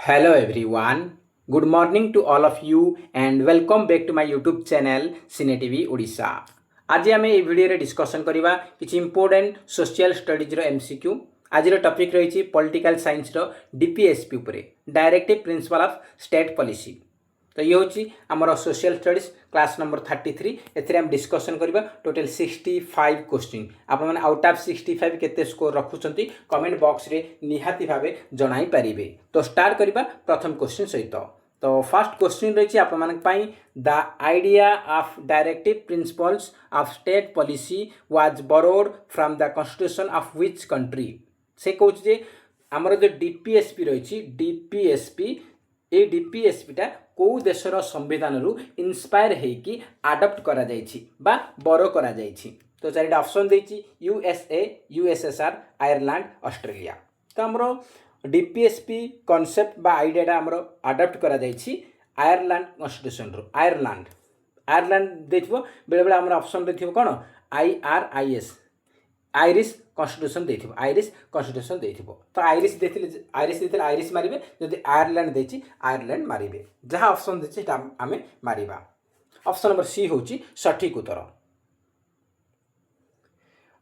Hello everyone. Good morning to all of you and welcome back to my YouTube channel Cine TV Odisha. आज आम ये video discussion करवा किसी important social studies MCQ आज topic रही political science DPSP उपरे directive principle of state policy. तो ये हूँ आमर सोशल स्टडीज क्लास नंबर 33 एथिरे हम डिस्कसन करबा टोटल 65 क्वेश्चन आपण आउट ऑफ 65 केते स्कोर रखुचंती कमेंट बॉक्स रे निहाती भाबे जणाई परिबे। तो स्टार्ट करबा प्रथम क्वेश्चन सहित। तो फर्स्ट क्वेश्चन रही आपण मानक पई the idea of directive principles of state policy was borrowed from the constitution of which country. से कहूँ जे आमर जो डीपीएसपी रही डीपीएसपी ए डीपीएसपीटा कौ देशर संविधान रु इन्स्पायर होगी आडप्ट करा जाइछि बा बरो करा जाइछि। तो चारिटा ऑप्शन देछि यूएसए, यूएसएसआर, आयरलैंड, ऑस्ट्रेलिया। तो हमरो डीपीएसपी कॉन्सेप्ट बा आइडियाटा हमरो आडप्ट करा जाइछि आयरलैंड कॉन्स्टिट्यूशन रु। आयरलैंड देखिबो बेले बेले हमरो ऑप्शन रे थिबो कोन आईआरआईएस आयरिश कॉन्स्टिट्यूशन देथिबो, आयरिश कॉन्स्टिट्यूशन देथिबो। तो आयरिश आयरिश मारिबे, जदि आयरलैंड देछि आयरलैंड मारिबे। जहाँ ऑप्शन देछि सेटा आमे मारिबा। ऑप्शन नंबर सी होछि सठिक उत्तर।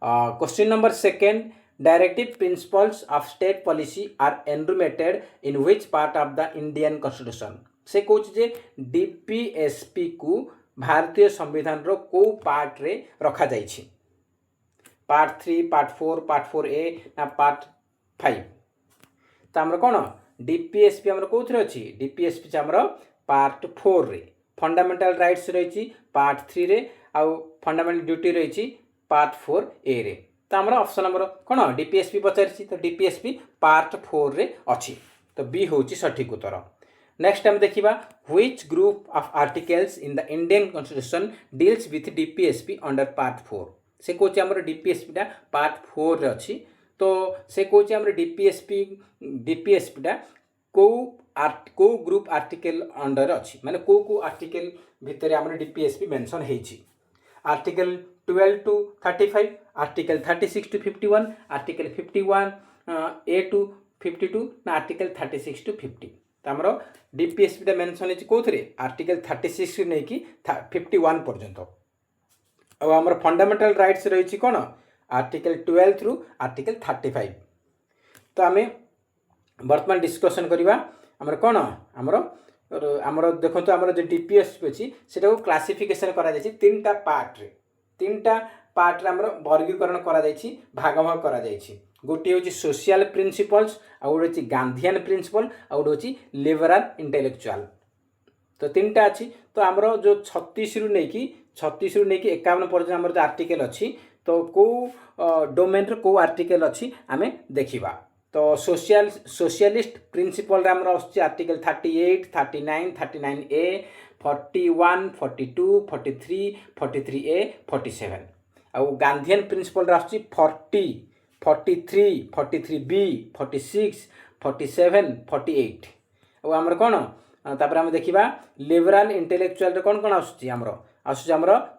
Question number second directive principles of state policy are enumerated in which part of the Indian constitution. से कहूछि जे डीपीएसपी को भारतीय संविधान रो को पार्ट रे रखा जाइछि। पार्ट 3, पार्ट 4, पार्ट 4A ना पार्ट 5। तो आमर कौन डीपीएसपी आमर कौन अच्छी डीपीएसपी आमर पार्ट 4 रे फंडामेंटल राइट्स रही पार्ट 3 रे आउ फंडामेंटल ड्यूटी रही पार्ट 4A रे। तो आमर ऑप्शन नंबर कौन डीपीएसपी पचारि। तो डीपीएसपी पार्ट 4 रे अच्छी। तो बी हूँ सठिक उत्तर। नेक्स्ट टाइम देखिबा which group of articles in the Indian constitution deals with DPSP under part 4। से कौच आमर डीपीएसपीटा पार्ट 4 रे अच्छी। तो से कौच आमर डीपीएसपीटा को ग्रुप आर्टिकल अंडर अच्छी माने को आर्टिकल भितर आमर डीपीएसपी मेंशन हेछि। Article 12 to 35, article 36 to 51, article 51 A to 52 ना आर्टिकल 36 टू 50। तो आमर डीपीएसपीटा मेंशन हेछि कोथरे आर्टिकल 36 रे नै कि 51 पर्यंत। और आमर फंडामेंटल राइट्स रही कौन आर्टिकल 12 थ्रू आर्टिकल 35। तो आम बर्तमान डिस्कसन करवा आमर कौन आमर देखो आमर जो डीपीएसपी अच्छी से क्लासिफिकेशन करा जायछि तीनटा पार्ट रे आमर वर्गीकरण करा जायछि भाग भाग करा जायछि। गोटे हूँ सोशल प्रिंसिपल्स, आउ गोटे हूँ गांधीयन प्रिंसिपल, आउ गोटे हूँ लिबराल इंटेलेक्चुअल। तो तीनटा अच्छी। तो आमर जो 36 रु नहीं 51 पर्यटन आमर जो आर्टिकल अच्छी तो कौ डोमेन रे कौ आर्टिकल अच्छी आम देखा। तो सोशलिस्ट प्रिंसिपल आमर आर्टिकल 38, 39, 39A, 41, 42, 43, 43A, 47। आउ गांधीयन प्रिंसिपल आसुची 40, 43, 43B, 46, 47, 48। और आमर कौन तापर आम देखा लिबराल इंटेलेक्चुअल रे कौन आसुची आमर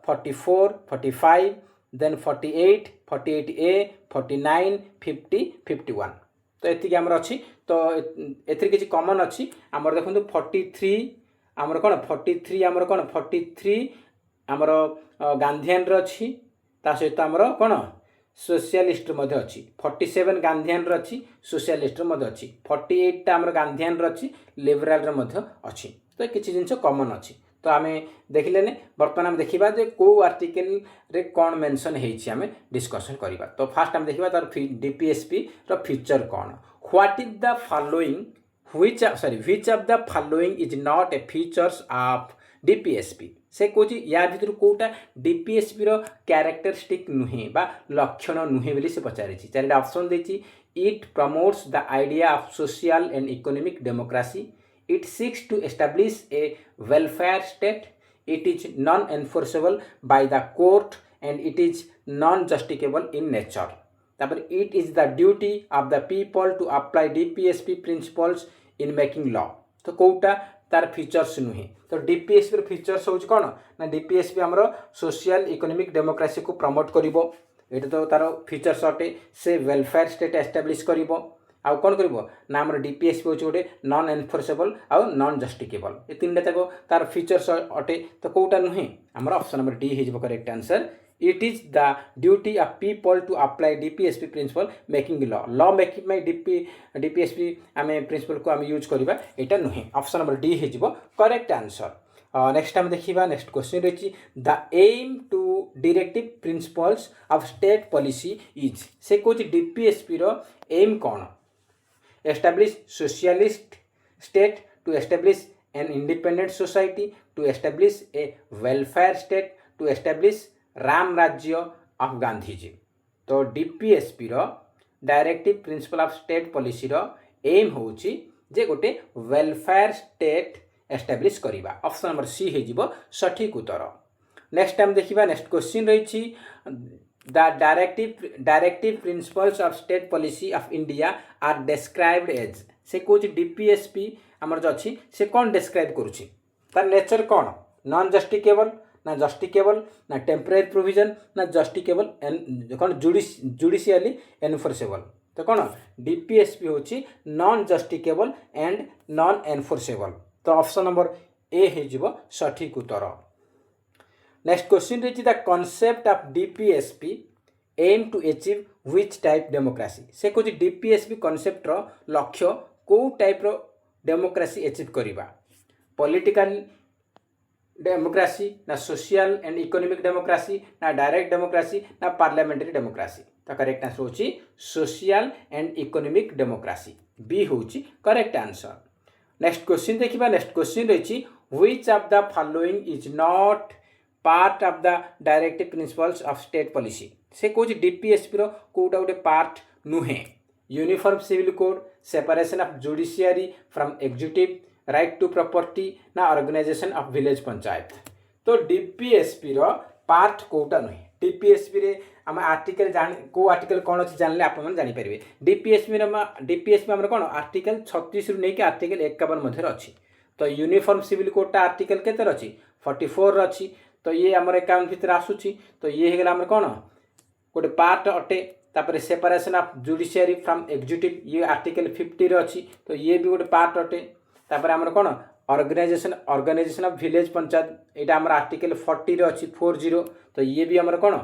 44, 45, देन 48, 48A, 49, 50, 51। तो एतिक आमर अच्छी। तो एथिर किछि कॉमन अच्छी आमर देखंतु 43 आमर कौन 43 आमर कौन 43 आमर गांधीयन रे अच्छी। ता सहित आमर कौन सोशलिस्ट मध्य अच्छी। 47 गांधीयन रे अच्छी, सोशलिस्ट मध्य अच्छी। 48 टा आमर गांधीयन रे अच्छी, लिबराल रे मध्य अच्छी। तो किछि जिंस कॉमन अच्छी। तो आम देखिले बर्तमान आम देखा जे कौ आर्टिकल रे कौन मेंशन हेछि आम डिस्कसन करबा। तो फास्ट आम देखा तार डीपीएसपी रो फीचर कौन। What is the following which of the following is not A features of DPSP. से कहूँ या भर कौटा डीपीएसपी रो कैरेक्टरिस्टिक नुहे बा लक्षण नुहे बोली से पचारि। चारिटा ऑप्शन देछि it promotes the idea of social and economic democracy, it seeks to establish a welfare state, it is non-enforceable by the court and it is non-justicable in nature। तापर it is the duty of the people to apply DPSP principles in making law। तो कौटा तार features नुहे। तो DPSP रो features होउछ कोन ना DPSP हमरो social economic democracy को promote करिवो। एटा तो तार फीचर्स अटे। से वेलफेयर स्टेट एस्टाब्लिश करिवो, आउ कौन कर ना आम डीपीएसपी हूँ गोटे नॉन एनफोर्सेबल आउ नॉन जस्टिकेबल ये तीन जाक तार फीचर्स अटे तो कौटा नुहे आमर ऑप्शन नंबर डी हो correct answer it is the duty of people to apply DPSP principle making law making में डीपीएसपी आम प्रिंसिपल को आम यूज करवा यहाँ नुहे ऑप्शन नंबर डी हो करेक्ट आंसर नेक्स्ट आम देखा नेक्स्ट क्वेश्चन रही the aim to directive principles of state policy is से कौन डीपीएसपी रो एम कौन establish socialist state to establish an independent society to establish A welfare state to establish Ram Rajya of Gandhiji तो DPSP रो directive principle of state policy रो aim होची जे गोटे वेलफेयर स्टेट एस्टाब्लिश करवा ऑप्शन नंबर सी हो सठिक उत्तर नेक्स्ट टाइम देखा नेक्स्ट क्वेश्चन रही the directive principles of state policy of India are described as से कौन डीपीएसपी आमर जो अच्छी से कौन डिस्क्राइब करुच्ची तार नेचर कौन नॉन जस्टिकेबल ना जस्टिकेबल ना टेम्परेरी प्रोविजन ना जस्टिकेबल कौन जुडिशियली एनफोर्सेबल तो कौन डीपीएसपी होची non justiciable and non enforceable तो ऑप्शन नंबर ए हो सठिक उत्तर नेक्स्ट क्वेश्चन रही the concept of DPSP aim to achieve which type democracy से कौन डीपीएसपी कॉन्सेप्ट रो लक्ष्य को टाइप रो डेमोक्रेसी अचीव करवा पॉलिटिकल डेमोक्रेसी ना सोशल एंड इकोनॉमिक डेमोक्रेसी ना डायरेक्ट डेमोक्रेसी ना पार्लियामेंटरी डेमोक्रेसी तो करेक्ट आंसर होची social and economic democracy B होची करेक्ट आंसर नेक्स्ट क्वेश्चन देखिबा नेक्स्ट क्वेश्चन रही which of the following is not part of the directive principles of state policy से कौन DPSP रो कोटा गोटे पार्ट नुहे uniform civil code separation of judiciary from executive right to property ना organisation of village panchayat तो DPSP रो part Kota नुहे DPSP रे आम आर्टिकल जान को आर्टिकल कौन अच्छी जानले आप जानी पारे डीपीएसपी आम कौन आर्टिकल 36 रु नहीं आर्टिकल 51 मध्य अच्छी तो यूनिफॉर्म सिविल कोडटा आर्टिकल केतर अच्छी 44 अच्छी तो ये आमर अकाउंट भितर आसूची तो ये होगा आम कौन गोटे पार्ट अटे तापर separation of judiciary from executive ये आर्टिकल 50 अच्छी तो ये भी गोटे पार्ट अटे तापर आमर कौन ऑर्गेनाइजेशन ऑफ विलेज पंचायत यहाँ आम आर्टिकल 40 अच्छी 40 तो ये भी आमर कौन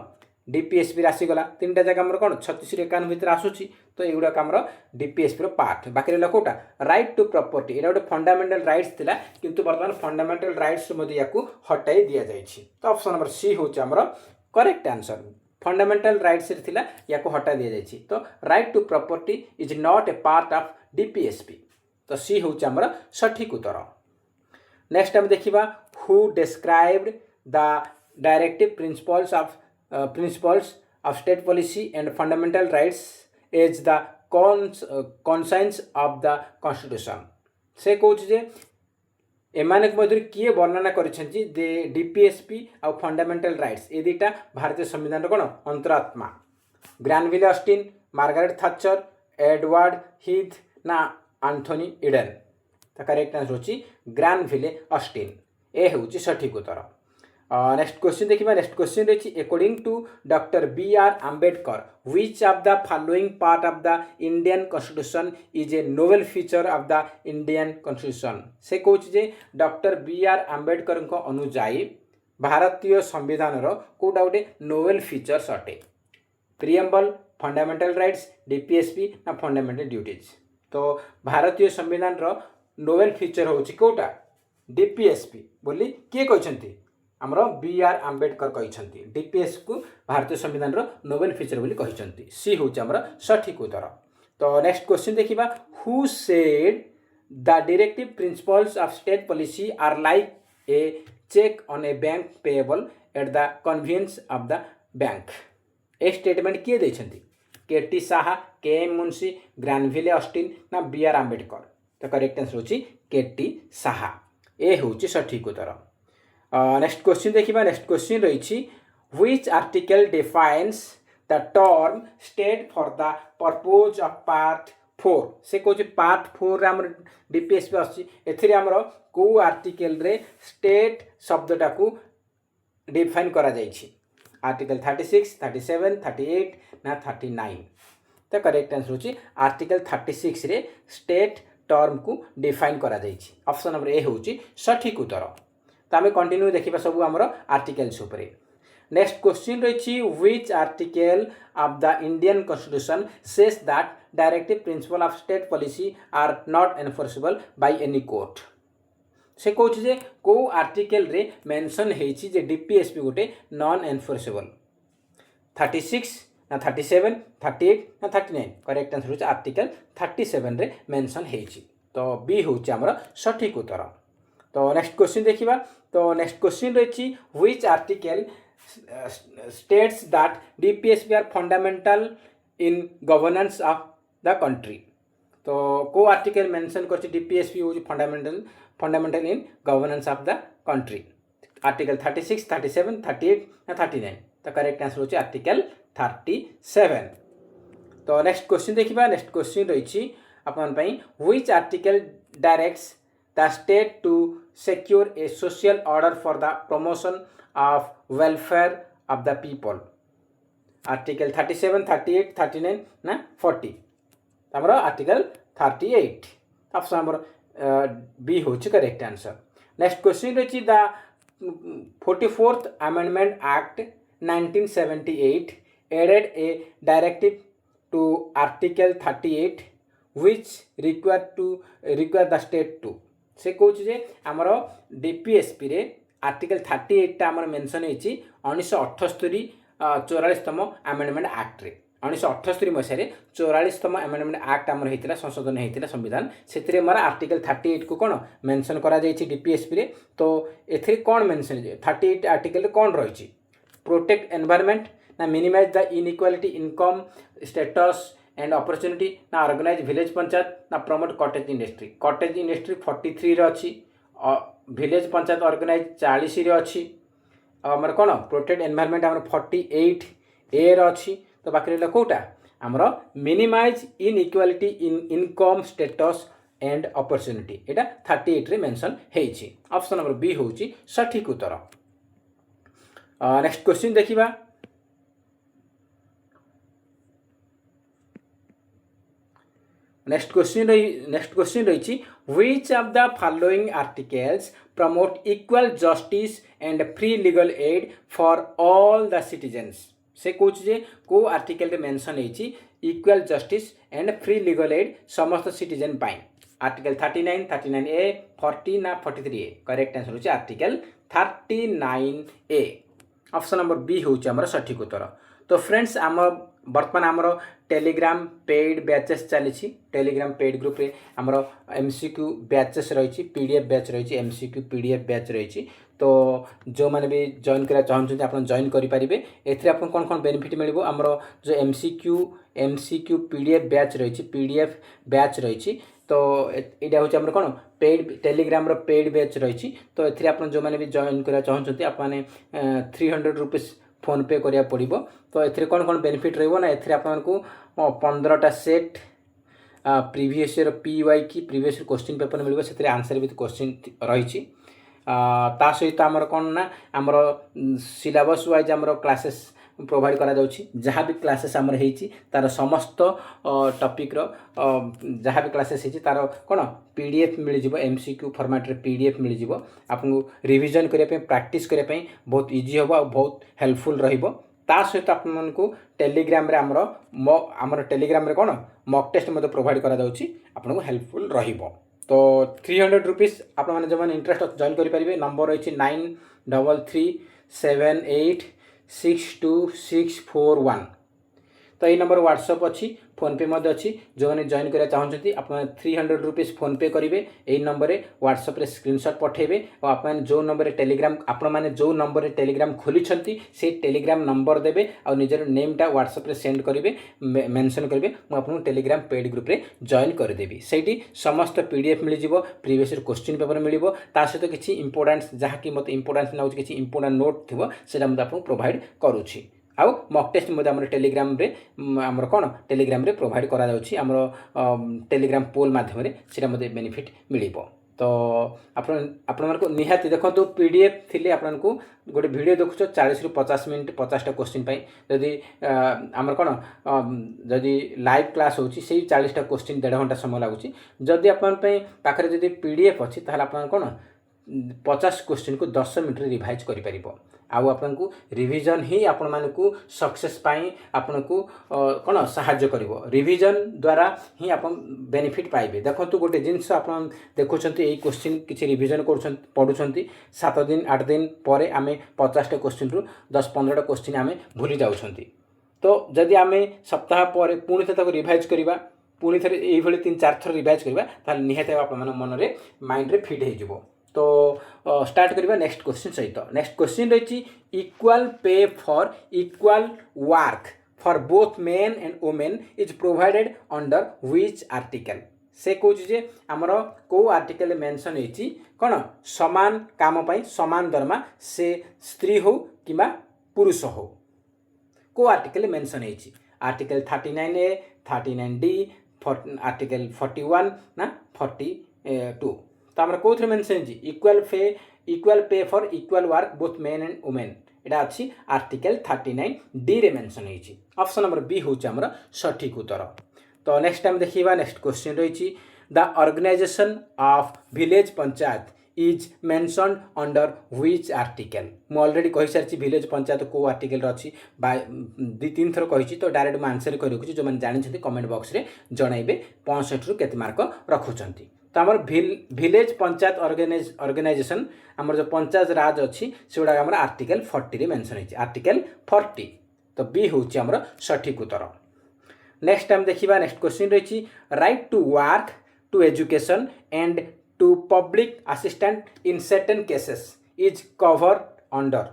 डीपीएसपी आसीगला तीन टा जगह आमर कौन 36 एकाउंट भितर आसूची तो युवा आमर डीपीएसपी रो पार्ट बाकी रहा कोटा राइट टू प्रॉपर्टी यहाँ गोटे फंडामेंटल राइट्स थिला किंतु बर्तमान फंडामेंटल राइट्स या हटाई दि जाइए तो ऑप्शन नंबर सी हूँ आमर करेक्ट आंसर फंडामेंटल राइट्स थिला या हटा दि जाइए तो right to property is not a part of DPSP तो सी हूँ आमर सठिक उत्तर नेक्स्ट आम देखा who described the directive principles of state policy and fundamental rights as the conscience of the constitution से कौन जे एमानक मध्य किए वर्णना करिसेंची दे डीपीएसपी आ फंडामेंटल राइट्स ए दुटा भारतीय संविधान कौन अंतरात्मा Granville Austin Margaret Thatcher Edward Heath ना एंथनी इडेन तो करेक्ट आंसर होची ग्रानविले ऑस्टिन ए होची सठिक उत्तर नेक्स्ट क्वेश्चन देखिए नेक्स्ट क्वेश्चन रही according to doctor B R. Ambedkar which of the following part of the Indian constitution is a novel feature of the Indian constitution से कौन जे डॉक्टर बी.आर. आम्बेडकर अनुजाई भारतीय संविधान कोटा गोटे नोवेल फीचर्स अटे प्रिएम्बल फंडामेंटल राइट्स डीपीएसपी ना फंडामेंटल ड्यूटीज तो भारतीय संविधान नोवेल फीचर होची कोटा डीपीएसपी बोली किए कहते आमर बी.आर. आम्बेडकर कहते डीपीएस को भारतीय संविधान नोवेल फीचर बोली कहते सी हूँ आमर सठिक उत्तर तो नेक्स्ट क्वेश्चन देखा who said the directive principles of state policy are like a cheque on a bank payable at the convenience of the bank ए स्टेटमेंट किए देछंती K T. Saha K M. Munshi Granville Austin ना बी.आर. आम्बेडकर तो करेक्ट आंसर होची K T. Saha ए होची सठिक उत्तर नेक्स्ट क्वेश्चन देखिबा नेक्स्ट क्वेश्चन रही which article defines the term state for the purpose of part 4 से कौन पार्ट 4 आम डीपीएसपी आसर आमर को आर्टिकल रे स्टेट शब्दटा को डिफाइन करा जाइछि आर्टिकल 36 37 38 ना 39 तो करेक्ट आंसर होची आर्टिकल 36 रे स्टेट टर्म को डिफाइन करा जाइछि। ऑप्शन नंबर ए होची सठिक उत्तर। तो आम कंटिन्यू देखा सब आमर आर्टिकल्स उपरे। नेक्स्ट क्वेश्चन रही which article of the Indian constitution says that directive principle of state policy are not enforceable by any court. से कहूँ जे को आर्टिकल रे मेंशन होती जे डीपीएसपी गोटे नॉन एनफोर्सेबल 36 ना 37 38 ना 39 करेक्ट आंसर होची आर्टिकल 37 रे मेंशन होती। तो बी होची हमर सठिक उत्तर। तो नेक्स्ट क्वेश्चन देखिबा। तो नेक्स्ट क्वेश्चन रही which article states that DPSP are fundamental in governance of the country। तो को आर्टिकल मेंशन करछि DPSP होची fundamental in governance of the country. Article 36 37 38 ना 39। तो करेक्ट आंसर होची आर्टिकल 37। तो नेक्स्ट क्वेश्चन देखिबा। नेक्स्ट क्वेश्चन रही अपन पई which article directs the state to secure a social order for the promotion of welfare of the people। Article 37 38 39 ना 40 हमरो आर्टिकल 38 ऑप्शन नंबर बी होची करेक्ट आंसर। नेक्स्ट क्वेश्चन रही the 44th amendment act 1978 added a directive to article 38 which require the state to। से कहूँ जे आमर DPSP रे article 38 टा आमर मेंशन होती 1978 44तम अमेंडमेंट एक्ट रे 1978 मसीह 44तम अमेंडमेंट एक्ट आमर होता संशोधन होता संविधान से मोर आर्टिकल 38 को कौन मेंशन करा जायछि डीपीएसपी रे। तो एथि कौन मेंशन 38 आर्टिकल कौन रही प्रोटेक्ट एनवायरनमेंट ना minimise the inequality income status and opportunity ना ऑर्गेनाइज विलेज पंचायत ना प्रमोट कॉटेज इंडस्ट्री 43 रे अछि विलेज पंचायत ऑर्गेनाइज 40 रे अछि आमर कौन प्रोटेक्ट एनवायरनमेंट आमर 48 ए रे अछि। तो बाकी रहला कोटा आमर minimize inequality in income status and opportunity एटा 38 रे मेंशन हेछि। ऑप्शन नंबर बी होछि सठिक उत्तर। नेक्स्ट क्वेश्चन देखिबा। नेक्स्ट क्वेश्चन रही which of the following articles promote equal justice and free legal aid for all the citizens. से कहूँ जे को आर्टिकल रे मेंशन होती equal justice and free legal aid समस्त सिटीजन पाई। आर्टिकल 39 39 ए 40 ना 43 ए करेक्ट आंसर होची आर्टिकल 39 ए। ऑप्शन नंबर बी होची हमर सठिक उत्तर। तो फ्रेंड्स आम बर्तमान आमर टेलीग्राम पेड बैचेस चली टेलीग्राम पेड ग्रुप रे आमर एमसीक्यू बैचेस रही पीडीएफ बैच रही एमसीक्यू पीडीएफ बैच रही। तो जो मैंने भी जॉइन करा चाहते आप जॉइन करेंगे। एथि आप कौन कौन बेनिफिट मिल आमर जो एमसीक्यू पीडीएफ बैच रही पीडीएफ बैच रही। तो यहाँ हूँ आम कौन पेड टेलीग्राम पेड बैच रही। तो ये आप जो मैंने भी जॉइन करा चाहते आपने 300 रुपीज फोन पे करिया पड़िबो। तो एथरे कौन कौन बेनिफिट रहइबो ना एथरे आपनको 15टा सेट प्रीवियस ईयर पीवाई की प्रीवियस ईयर क्वेश्चन पेपर मिलबो सेथरे आंसर विथ क्वेश्चन रही। ता सहित आमर कौन ना आमर सिलेबस वाइज आमर क्लासेस प्रोवाइड करा जाउछि। जहाँ भी क्लासेस आमर हेछि तार समस्त टॉपिक रो जहाँ भी क्लासेस हेछि तार कौन पीडीएफ मिल जिवो एमसीक्यू फॉर्मेट रे पीडीएफ मिल जिवो। आपको रिवीजन करिया पे प्रैक्टिस करिया पे बहुत इजी होबो और बहुत हेल्पफुल रहिबो। ता सहित आपको टेलीग्राम रे आमर टेलीग्राम रे कौन मॉक टेस्ट मते प्रोवाइड करा जाउछि आपको हेल्पफुल रहिबो। तो 300 रुपीज आप जो मैंने इंटरेस्ट जॉइन करेंगे। नंबर रही 9333786261। तो ये नंबर व्हाट्सएप अच्छी फोनपे अच्छी जो मैंने जॉइन करा चाहते आप 300 रुपीज फोनपे करेंगे। यही नंबर व्हाट्सएप स्क्रीनशॉट पठेबे और आप जो नंबर टेलीग्राम आपण मैंने जो नंबर टेलीग्राम खोली से टेलीग्राम नंबर देवे और निजर नेमटा व्हाट्सएप सेंड करेंगे मेंशन करेंगे मुझे टेलीग्राम पेड ग्रुप रे जॉइन करदेवी। से समस्त पीडीएफ मिल जाव प्रीवियस क्वेश्चन पेपर मिल सहित किसी इंपोर्टेंस जहाँकि मत इंपोर्टेंस लाग किसी इंपोर्टेंट नोट थी से आपको प्रोवाइड करुँची। आउ मॉक टेस्ट मध्य आम टेलीग्राम रे आमर कौन टेलीग्राम रे प्रोवाइड करा जाउछि आमर टेलीग्राम पोल माध्यम से बेनिफिट मिल। तो आपण निहाती देखो पीडीएफ थी आपन को गोटे वीडियो देखुच 40 रु 50 मिनट 50टा क्वेश्चन पाई जदि आमर कौन जदि लाइव क्लास होची से 40टा क्वेश्चन 1.5 घंटा समय लागुची जदि आपन पाखरे जदि पीडीएफ अच्छी ताहले आपन कौन 50 क्वेश्चन को 10 मिनट रिवाइज करि परिबो आउ आपन को रिवीजन ही आपन मान को सक्सेस पाई आपन को कौन साहाय्य करिवो रिवीजन द्वारा ही आपन बेनिफिट पाइबे देखंतु गोटे जिंस आपन देखुछंती एई क्वेश्चन किछि रिवीजन करूछंती पढुछंती 7 दिन 8 दिन परे आमे 50 टा क्वेश्चन रु 10 15 टा क्वेश्चन आमे भूली जाउछंती तो जदि आमे सप्ताह परे पुणी ताको रिवाइज करिबा पुणी थरे एई भली 3-4 थर रिवाइज करिबा ताले निहाते आपन मन रे माइंड रे फिट हे जिवो तो स्टार्ट करिबा नेक्स्ट क्वेश्चन सहित नेक्स्ट क्वेश्चन रही equal pay for equal work for both men and women is provided under which article से कहूँ जे आमर को आर्टिकल मेंशन होती कौन समान काम पाई समान दरमा से स्त्री हो कि पुरुष हो को आर्टिकल मेंशन होती आर्टिकल 39A 39D आर्टिकल 41 ना 42 तो आमर कौन mention equal pay for equal work both men and women एटा अच्छी आर्टिकल 39D रे मेंशन होती ऑप्शन नंबर बी हूँ आमर सठिक उत्तर तो नेक्स्ट टाइम देखिबा नेक्स्ट क्वेश्चन रही the organization of village panchayat is mentioned under which article मु ऑलरेडी कहि सारछि विलेज पंचायत को आर्टिकल अछि 2-3 थर कहिछि तो डायरेक्ट मैं आंसर कर रखुछि जो माने जानि छथि कमेंट बॉक्स रे जणाइबे 65 रु केते मार्क रखुछंती तो आमर विलेज पंचायत ऑर्गेनाइजेशन आमर जो पंचायत राज अच्छी सेगुड़ा आमर आर्टिकल 40 रे मेंशन होइछि आर्टिकल 40 तो बी होछि आमर सठिक उत्तर नेक्स्ट टाइम देखिबा नेक्स्ट क्वेश्चन रही right to work to education and to public assistant in certain cases is covered under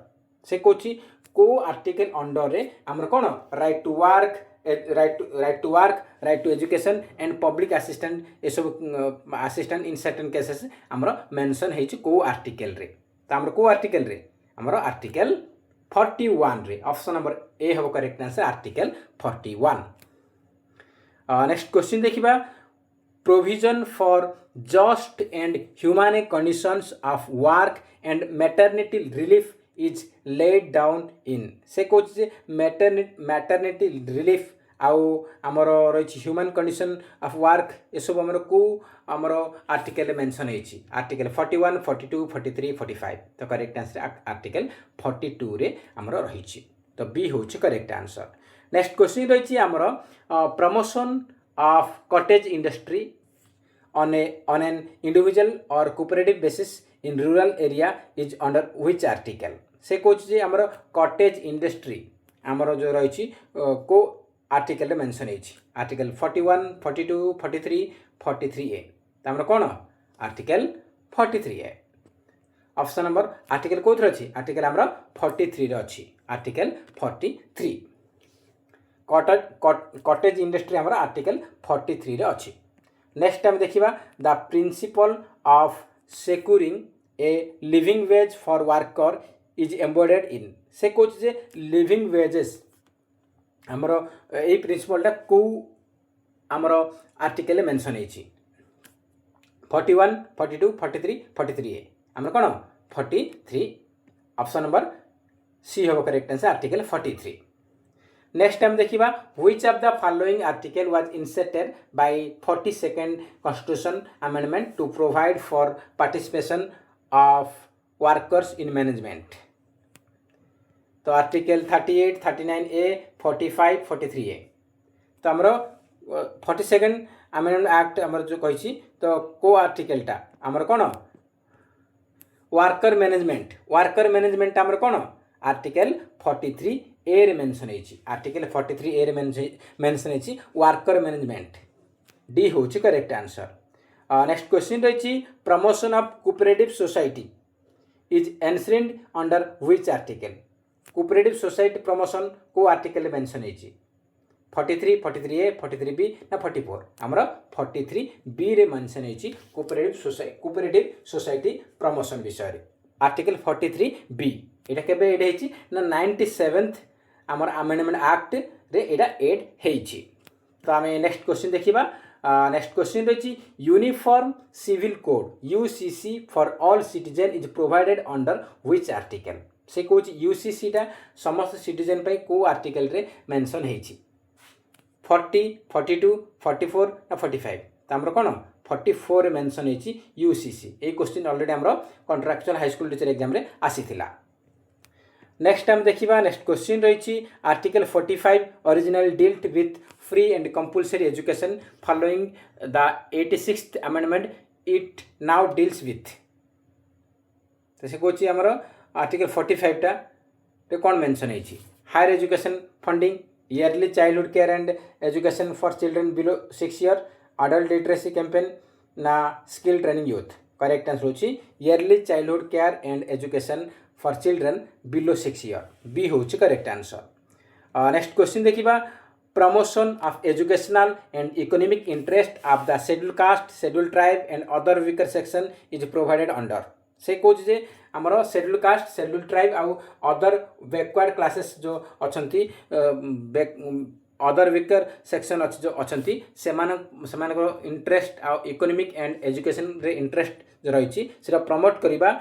से कोची को आर्टिकल अंडर रे आमर कोन right to work right to education and public assistant ए सब असिस्टेंट इन सर्टेन केसेस आमर मेंशन हेछि को आर्टिकल रे तो आमर को आर्टिकल रे आमर आर्टिकल 41 रे ऑप्शन नंबर ए हो correct answer article 41 next question देखिबा provision for just and human conditions of work and maternity relief is laid down in से कौच मैटरनिटी रिलीफ आउ आमर रही ह्यूमन कंडीशन ऑफ वर्क ये सब आमर को आमर आर्टिकल मेंशन होइछि आर्टिकल 41 42 43 45 तो करेक्ट आंसर आर्टिकल 42 रे आमर रही तो बी होछि करेक्ट आंसर नेक्स्ट क्वेश्चन रही आमर promotion of cottage industry on an individual or cooperative basis in rural area is under which article से कोच जे हमर कॉटेज इंडस्ट्री हमर जो रही को आर्टिकल रे मेंशन होइछि आर्टिकल 41 42 43 43A त हमर कोन article 43A option number article कोथर अछि आर्टिकल हमर 43 रे अछि आर्टिकल 43 कॉटेज इंडस्ट्री हमर आर्टिकल 43 रे अछि नेक्स्ट टाइम देखिबा the principle of securing a living wage for worker is embedded in से कोच जे लिविंग वेजेस हमर ए प्रिंसिपलटा को हमर आर्टिकल मेंशन होइछि 41 42 43 43A हमर कोन 43 ऑप्शन नंबर सी हो correct answer article 43 next time देखिबा which of the following article was inserted by 42nd constitution amendment to provide for participation of workers in management तो article 38 39A 45 43A तो हमरो 42nd amendment act हमर जो कहिछि तो को आर्टिकलटा हमर कोन वर्कर मैनेजमेंट हमर कोन आर्टिकल 43A रे मेंशन होइछि आर्टिकल 43A रे मेंशन होइछि वर्कर मैनेजमेंट डी होछि करेक्ट आंसर नेक्स्ट क्वेश्चन रहिछि promotion of cooperative society is enshrined under which article cooperative society promotion को आर्टिकल मेंशन होइछि 43 43A 43B ना 44 हमरा 43B रे मेंशन होइछि कोऑपरेटिव सोसाइटी प्रमोशन विषय रे आर्टिकल 43B एटा केबे एड हेछि ना 97th हमर अमेंडमेंट एक्ट रे एटा एड हेछि तो आमे नेक्स्ट क्वेश्चन देखिबा नेक्स्ट क्वेश्चन रही uniform civil code UCC for all citizen is provided under which article से कौन यूसीसी टा समस्त सिटीजन पे को आर्टिकल रे मेंशन हेछि 40 42 44 ना 45 तो हमरो कोन 44 रे मेंशन हेछि यूसीसी ए क्वेश्चन ऑलरेडी हमरो contractual high school teacher exam रे आसीथिला नेक्स्ट टाइम देखिबा नेक्स्ट क्वेश्चन रही article 45 original dealt with free and compulsory education following the 86th amendment it now deals with तो से कोची हमरो आर्टिकल 45 टा रे कोन मेंशन हेछि higher education funding early childhood care and education for children below 6 year adult literacy campaign ना skill training youth correct answer होछि early childhood care and education for children below 6 year B होछि correct answer next question देखिबा promotion of educational and economic interest of the schedule caste schedule tribe and other weaker section is provided under से कौच जे आमर schedule caste schedule tribe आउ other backward classes जो अछंती other weaker section अच्छी जो अछंती सेमानकर इंटरेस्ट आउ इकोनॉमिक एंड एजुकेशन रे इंटरेस्ट जो रही से प्रमोट करबा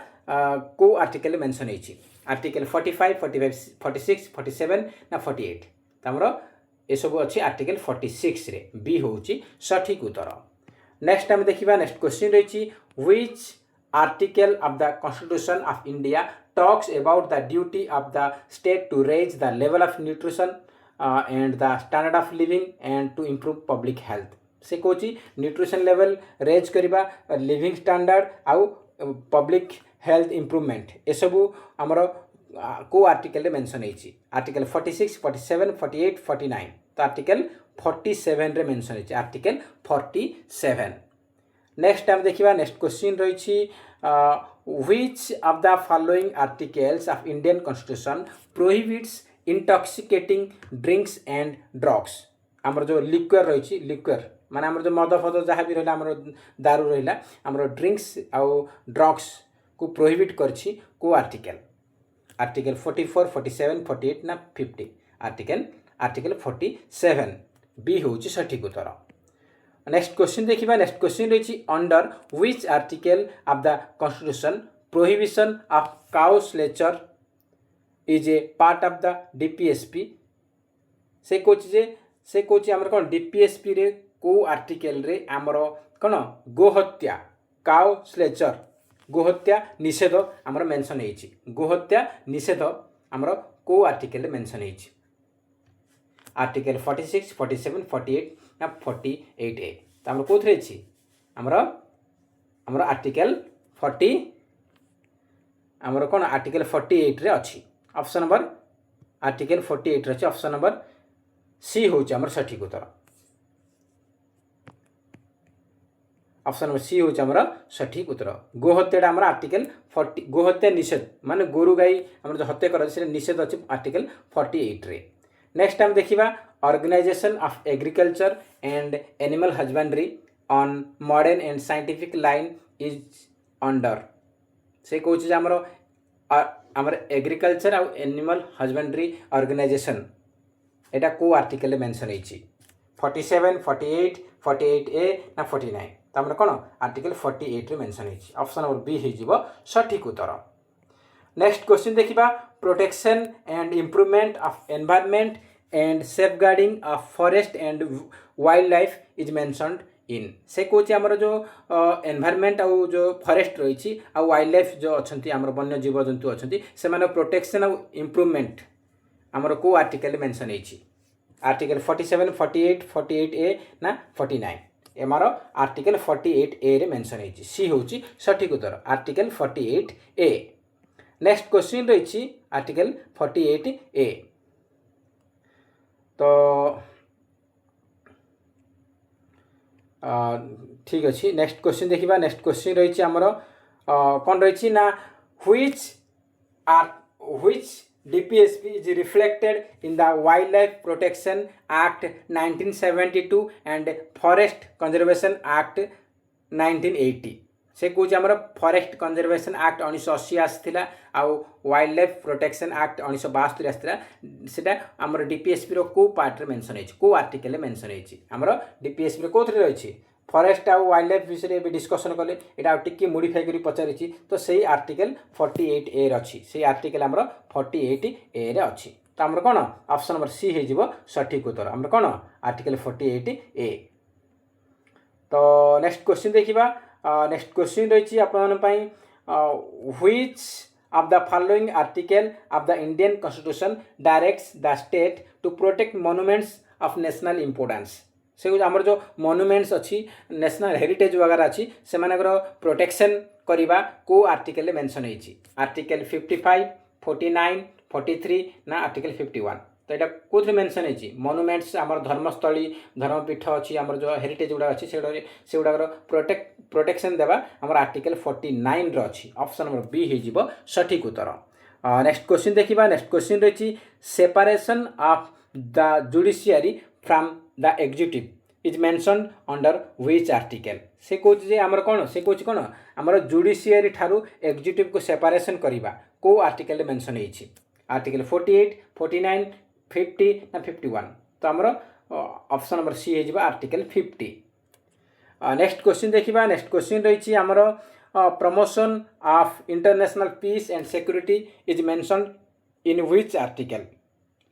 को आर्टिकल मेंशन हेछि आर्टिकल 45 45 46 47 ना 48 तमरो ए सब अच्छी आर्टिकल 46 रे बी होछि सठिक उत्तर नेक्स्ट टाइम देखिबा नेक्स्ट क्वेश्चन रही which article of the constitution of India talks about the duty of the state to raise the level of nutrition and the standard of living and to improve public health से कोची nutrition level raise करबा living standard आउ public health improvement ये सब आमर को article mention हेछि article 46 47 48 49 तो आर्टिकल 47 रे मेंशन हेछि आर्टिकल 47 नेक्स्ट टाइम देखिबा नेक्स्ट क्वेश्चन रही which of the following articles of Indian constitution prohibits intoxicating drinks and drugs आमर जो लिक्वर रही लिक्वर माने आमर जो मद फद जहाँ भी रहा आमर दारू रहा आमर ड्रिंक्स आउ ड्रग्स को प्रोहिबिट करछि को आर्टिकल आर्टिकल 44 47 48 ना 50 आर्टिकल 47 बी होछि सठिक उत्तर नेक्स्ट क्वेश्चन देखिबा नेक्स्ट क्वेश्चन रही under which article of the constitution prohibition of cow slaughter is a part of the DPSP से कोच आमर कोन डीपीएसपी रे को आर्टिकल रे आमर कोन गोहत्या काउ स्लेचर गोहत्या निषेध आमर मेंशन हेछि गोहत्या निषेध आमर को आर्टिकल मेंशन हेछि आर्टिकल 46 47 48 ना 48 ए तो आमर कोथरे अछि आमर आर्टिकल 40 आमर कोन आर्टिकल 48 रे अछि ऑप्शन नंबर आर्टिकल 48 रे अछि ऑप्शन नंबर सी होछि आमर सठिक उत्तर ऑप्शन नंबर सी होछि आमर सठिक उत्तर गोहत्या आमर आर्टिकल 40 गोहत्या निषेध माने गोरु गाई आमर जो हत्या कर से निषेध अछि आर्टिकल 48 रे नेक्स्ट टाइम देखिबा organization of agriculture and animal husbandry on modern and scientific line is under से कहछि जे आमर एग्रीकल्चर आउ एनिमल हस्बेंडरी ऑर्गेनाइजेशन एटा को आर्टिकल मेंशन हेछि 47 48 48 ए ना 49 तमर कोन आर्टिकल 48 रे मेंशन हेछि ऑप्शन नंबर बी हे जिवो सठिक उत्तर नेक्स्ट क्वेश्चन देखिबा protection and improvement of environment and safeguarding of forest and wild life is mentioned in से कोच आमर जो एनवायरनमेंट आउ जो फॉरेस्ट रही आउ वाइल्ड लाइफ जो अछंती आमर वन्य जीव जंतु अछंती से माने प्रोटेक्शन आउ इम्प्रूवमेंट आमर को आर्टिकल मेंशन हेछि आर्टिकल 47 48 48 ए ना 49 एमार आर्टिकल 48 ए रे मेंशन हेछि सी होछि सठिक उत्तर आर्टिकल 48 ए नेक्स्ट क्वेश्चन रही आर्टिकल 48 ए तो ठीक अच्छे नेक्स्ट क्वेश्चन देखिबा नेक्स्ट क्वेश्चन रही आमर कौन रही ना which DPSP is reflected in the Wildlife Protection Act 1972 and Forest Conservation Act 1980 से कौच आमर फरेस्ट कंजर्वेशन एक्ट 1980 आसाला आउ वाइल्ड लाइफ प्रोटेक्शन एक्ट 1972 आसाला सेटा आमर डीपीएसपी रो को पार्ट रे मेंशन होइछि को आर्टिकल मेंशन होइछि आमर डीपीएसपी रे कोथरे रहिछि फरेस्ट आउ वाइल्ड लाइफ विषय में डिस्कसन कले एटा टिके मॉडिफाई करी पचारिछि तो सेही आर्टिकल 48 ए रे अछि सेही आर्टिकल आमर 48 ए रे अछि तो आमर कोन ऑप्शन नंबर सी हे जिवो सठिक उत्तर आमर कोन आर्टिकल 48 ए। तो नेक्स्ट क्वेश्चन देखिबा नेक्स्ट क्वेश्चन रहिछि आपन पई which of the following article of the Indian Constitution directs the state to protect monuments of national importance से आमर जो मोनुमेंट्स अच्छी नेशनल हेरिटेज वगैरह अच्छी से प्रोटेक्शन करवा को आर्टिकल मेंशन होइछि आर्टिकल 55 49 43 ना आर्टिकल 51 तो यहाँ कौन मेंशन होइछि मोनुमेंट्स आमर धर्मस्थली धर्मपीठ अच्छी आमर जो हेरिटेज गुड़ा अच्छी से गुड़ाक प्रोटेक्शन देवा आमर आर्टिकल 49 अच्छी ऑप्शन नंबर बी हो सठिक उत्तर। नेक्स्ट क्वेश्चन देखिबा नेक्स्ट क्वेश्चन रही separation of the judiciary from the executive is mention under which article से कौच जे आमर कौन से कौच कौन आमर जुडिशियरी ठारू एग्जीक्यूटिव को सेपरेशन करवा को आर्टिकल मेंशन होइछि आर्टिकल 48 49 50 ना 51 तो आमर ऑप्शन नंबर सी हो आर्टिकल 50। नेक्स्ट क्वेश्चन देखिबा नेक्स्ट क्वेश्चन रही आमर promotion of international peace and security is mention in which article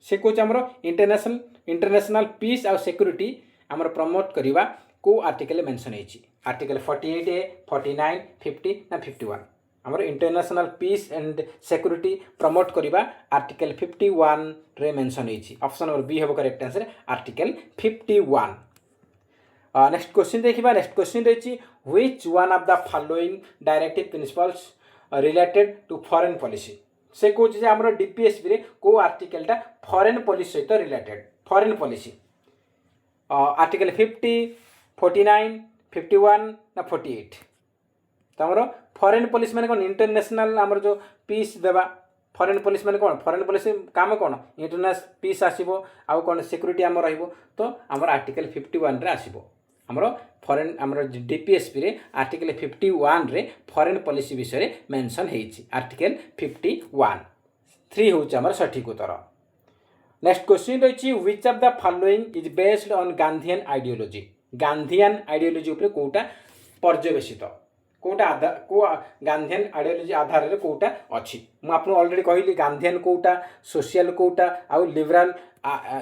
से कौच आमर इंटरनेशनल पीस और सिक्योरिटी आमर प्रमोट करवा को आर्टिकल मेंशन होइछि आर्टिकल 48 ए 49 50 ना 51 आमर international peace and security promote करवा आर्टिकल 51 रे मेंशन होइछि ऑप्शन नंबर बी हो correct answer article 51। Next question देखिबा नेक्स्ट क्वेश्चन रही which one of the following directive principles related to foreign policy से कौच जे आमर डीपीएसपी रे को आर्टिकलटा फॉरेन पॉलिसी सहित रिलेटेड फॉरेन पॉलिसी आर्टिकल 50 49 51 ना 48 तो आमर फॉरेन पॉलिसी माने कौन इंटरनेशनल आमर जो पीस देवा फॉरेन पॉलिसी माने कौन फॉरेन पॉलिसी काम कौन इंटरनेशनल पीस आसीबो आउ कौन सिक्योरिटी आमर रहिबो तो आमर आर्टिकल 51 रे आसीबो आमर फॉरेन आमर डीपीएसपी रे आर्टिकल 51 रे फॉरेन पॉलिसी विषय मेंशन हेछि आर्टिकल 51 3 होछि आमर सठिक उत्तर। नेक्स्ट क्वेश्चन रही which of the following is based on Gandhian ideology उपरे कोटा पर्यवेसित कोटा को गांधीयन आइडियोलॉजी आधार रे कोटा अछि मु आपन ऑलरेडी कहली गांधीयन कोटा सोशल कोटा आउ लिबरल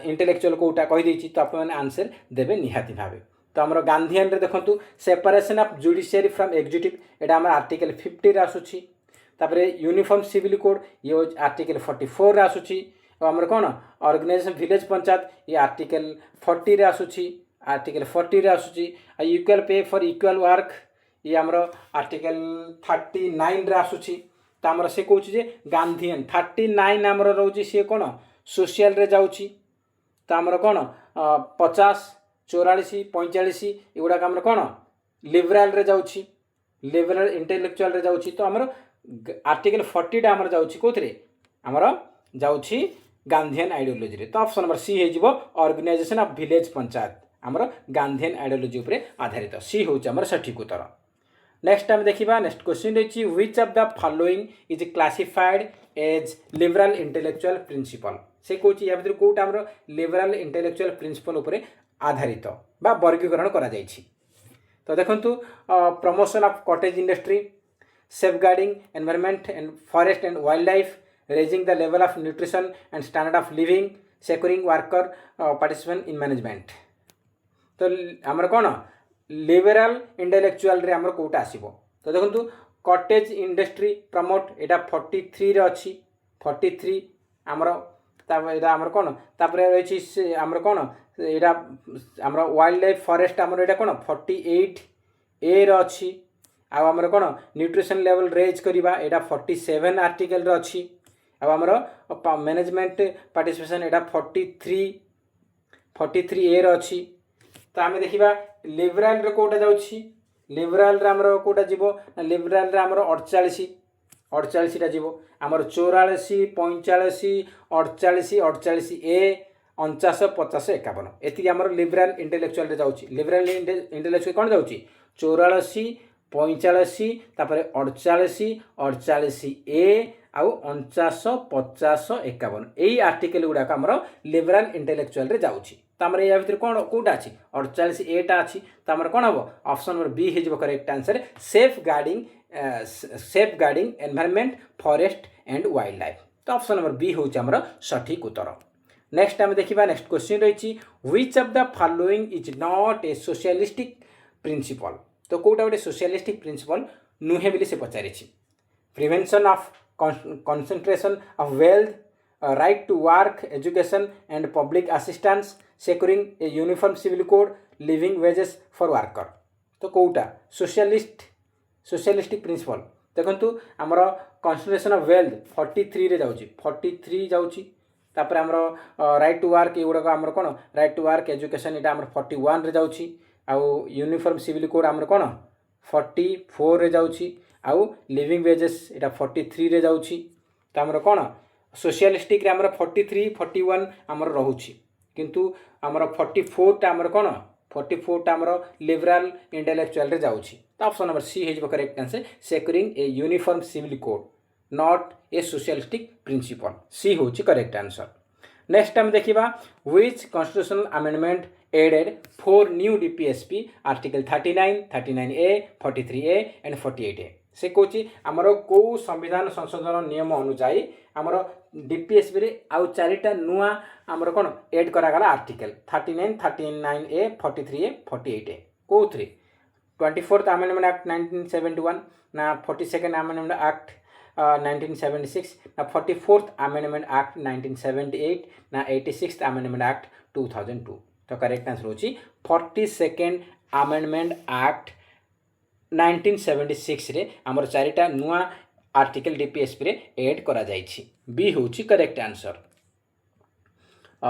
इंटेलेक्चुअल कोटा कहि देछि तो आपन माने आंसर देबे निहाती भाबे तो हमर गांधीयन रे देखंतु separation of judiciary from executive एटा हमर आर्टिकल 50 रे आसुछि तापरे यूनिफॉर्म सिविल कोड ये आर्टिकल 44 रे आसुछि आमर कौन ऑर्गेनाइजेशन विलेज पंचायत ये आर्टिकल 40 रे आसुछि आर्टिकल 40 रे आसुछि equal pay for equal work ये आमर आर्टिकल 39 रे आसुछि तो आमर से कहूँ जे गांधीयन 39 आमर रोची सी कौन सोशल रे जाउछि तो आमर कौन 50 44 45 एगुड़ाक आमर कौन लिबराल रे जाउछि लिबराल इंटेलेक्चुअल रे जाउछि तो आमर आर्टिकल 40 आमर जाउछि कोथरे आमर जाउछि गांधीयन आइडियोलॉजी रे तो ऑप्शन नंबर सी हो ऑर्गेनाइजेशन ऑफ विलेज पंचायत आमर गांधीयन आइडियोलॉजी उपरे आधारित सी होउछि आमर सठिक उत्तर। नेक्स्ट हम देखिबा नेक्स्ट क्वेश्चन रही which of the following is classified as liberal intellectual principle से कहूँ या भीतर कौटा आमर लिबरल इंटेलेक्चुअल प्रिंसिपल उपरे आधारित बा वर्गीकरण करा जाइछि तो देखंतु promotion of cottage industry safeguarding environment and forest and wild life raising the level of nutrition and standard of living securing worker participation in management तो आमर कौन लिबरल इंटेलेक्चुअल रे आमर कोटा आसीबो तो देखंतु कॉटेज इंडस्ट्री प्रमोट एटा 43 रे अछि 43 आमर एटा आमर कौन तापरे रहिछि आमर कौन एटा आमर वाइल्ड लाइफ फॉरेस्ट आमर एटा कौन 48 ए रे अछि आ आमर कौन न्यूट्रिशन लेवल रेज करबा एटा 47 आर्टिकल रे अछि अब आमर मैनेजमेंट पार्टिसिपेशन एटा 43 ए अच्छी तो आम देखा लिबराल रे कोटा जाउछि लिबराल रे आमर कोटा जीवो लिबराल रे आमर 48 टा जीवो आमर 84 45 48 48 ए 49 50 51 एति आमर लिबराल इंटेलेक्चुअल रे जाउछि लिबराल इंटेलेक्चुअल कोन जाउछि 84 45 तापर 48 48 ए आउ 49 50 51 यही आर्टिकल गुड़ाक आमर लिबराल इंटेलेक्चुअल रे जाउछि। तो आमर या भितर कौन कौटा अच्छी 48 एटा अच्छी तो आमर कौन हम ऑप्शन नंबर बी हो correct answer safeguarding environment forest and wildlife. तो ऑप्शन नंबर बी हूँ आमर सठिक उत्तर। नेक्स्ट आम देखा नेक्स्ट क्वेश्चन रही which of the following is not a socialistic principle. तो कौटा गोटे सोशलिस्टिक प्रिंसिपल नुहे बोली से पचारि prevention of concentration of wealth, right to work, education and public assistance, securing a uniform civil code, living wages for worker। तो कौटा socialistic principle देखु आमर कन्संट्रेशन ऑफ वेल्थ 43 रे जाउची 43 जाउची तापर आमर राइट टू वर्क एगुड़ाक आमर कौन राइट टू वर्क एजुकेशन यहाँ आमर 41 रे जाउची आउ यूनिफॉर्म सिविल कोड आमर कौन 44 रे जाउची आउ लिविंग वेजेस यहाँ 43 रे जाउची। तो आमर कौन सोशलिस्टिक आमर 43 41 आमर रोची किंतु आमर 44 टा आमर कौन 44 टा आमर लिबराल इंटेलेक्चुअल रे जाउची। तो ऑप्शन नंबर सी हो correct answer securing a uniform civil code not a socialistic principle C हूँ करेक्ट आंसर। नेक्स्ट आम देखा which constitutional amendment added 4 new DPSP article 39 39A 43A and 48A। से कौची आमर कौ संविधान संशोधन नियम अनुसार आमर डीपीएसपी रे आउ 4टा नुआ आमर कौन add करागला article 39 39A 43A 48A कौ 24th अमेंडमेंट एक्ट 1971 ना 42nd अमेंडमेंट एक्ट 1976 ना 44th अमेंडमेंट एक्ट 1978 ना 86th अमेंडमेंट एक्ट 2002। तो करेक्ट आंसर होची 42nd अमेंडमेंट एक्ट 1976 रे आमर 4टा नुआ आर्टिकल डीपीएसपी रे ऐड करा जाइछि बी होची करेक्ट आंसर।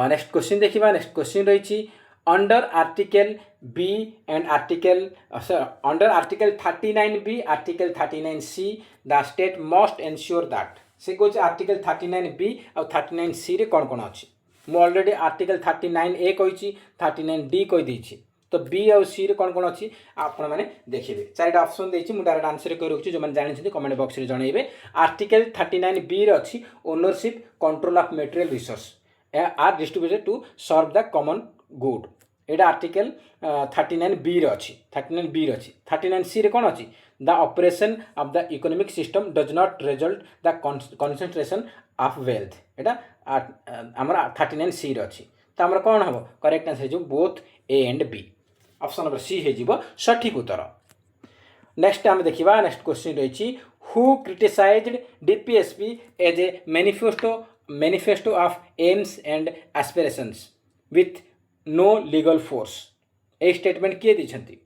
नेक्स्ट क्वेश्चन देखिबा नेक्स्ट क्वेश्चन रही under article B and article under article 39B article 39C the state must ensure that. से कौच आर्टिकल 39B और 39C रे कौन कौन अच्छी मु ऑलरेडी आर्टिकल 39A कही 39D कही तो बी और सी रे कौन कौन अच्छी आपण मैंने देखिए 4टा ऑप्शन देछि मु डायरेक्ट आंसर कर रखुछि जो मैंने जानि कमेंट बॉक्स रे जनइबे। आर्टिकल 39B रे अच्छी ownership control of material resource are distributed to serve the common good एटा आर्टिकल 39B रे अच्छी 39B रे अच्छी 39C रे कौन अच्छी the operation of the economic system does not result the concentration of wealth एटा आमर 39C रे अच्छी। तो आमर कौन हम करेक्ट आंसर जो both A and B option number C हो सठिक उत्तर। नेक्स्ट आम देखा नेक्स्ट क्वेश्चन रही who criticized DPSP as a manifesto of aims and aspirations with no legal force. A statement किए दी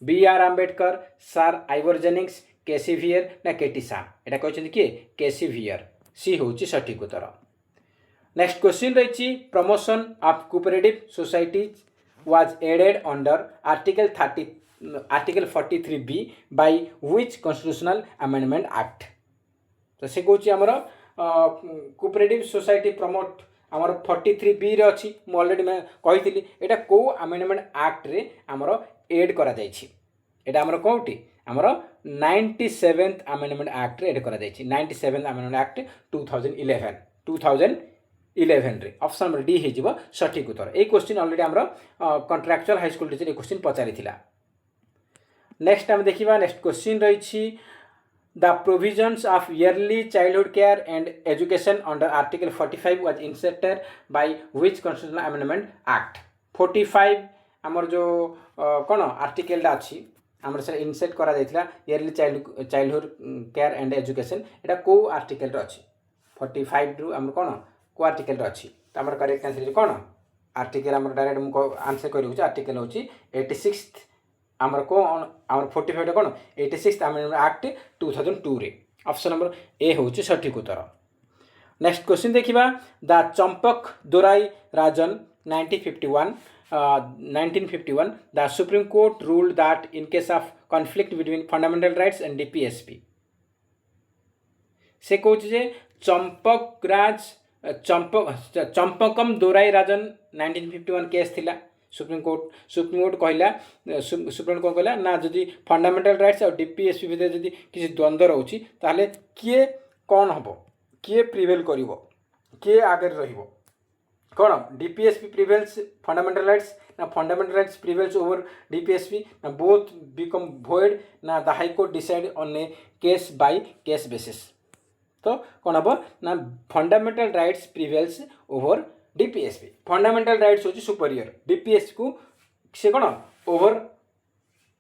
बी आर आम्बेडकर सार आइवर जेनिंग्स केसी भियर ना केटी सा एटा कहते किए केसी भियर सी हूँ सठिक उत्तर। नेक्स्ट क्वेश्चन रही promotion of cooperative societies was added under article 43B by which constitutional amendment act। तो से कौच आमर कोऑपरेटिव सोसाइटी प्रमोट आमर 43B रे अच्छी मु ऑलरेडी मैं कही एटा को अमेंडमेंट एक्ट रे आमर एड करा जाइछि एटा आमर कोउटी आमर 97th अमेंडमेंट एक्ट रे एड करा जाइछि 97th अमेंडमेंट एक्ट 2011 रे ऑप्शन नंबर डी हो सठिक उत्तर। ये क्वेश्चन ऑलरेडी आमर कॉन्ट्रैक्चुअल हाई स्कूल टीचर ये क्वेश्चन पचारि थिला। नेक्स्ट आम देखा नेक्स्ट क्वेश्चन रही the provisions of yearly childhood care and education under article 45 was inserted by which constitutional amendment act. 45 आमर जो कौन आर्टिकल अच्छी आमर से इनसेट करा जाइथिला early childhood care and education एटा को आर्टिकल अच्छी 45 रु आमर कौन को आर्टिकल अच्छी। तो आमर करेक्ट आंसर कौन आर्टिकल आमर डायरेक्ट मुझे आंसर कर आर्टिकल हूँ 86th आमर को आमर 45 कौन 86th अमेंडमेंट एक्ट 2002 रे ऑप्शन नंबर ए हूँ सठिक उत्तर। नेक्स्ट क्वेश्चन देखा the Champak Dorai Rajan 1951 the supreme court ruled that in case of conflict between fundamental rights and DPSP. से कहूँ चंपकम दोराई राजन 1951 केस थिला सुप्रीमकोर्ट कहला सुप्रीमकोर्ट कौन कहला ना जदि फंडामेंटल राइट्स और डीपीएसपी भितर जदि किसी द्वंद्व रोचे ताहले किए कौन हम किए प्रिवेल करिवो किए आगे रहिवो कौन डीपीएसपी प्रिवेल्स फंडामेंटल राइट्स ना fundamental rights prevails over DPSP ना बोथ बिकम void ना the high court decide on a case by case basis तो कौन हम ना fundamental rights prevails over DPSP fundamental rights होची सुपीरियर डीपीएसपी को से कौन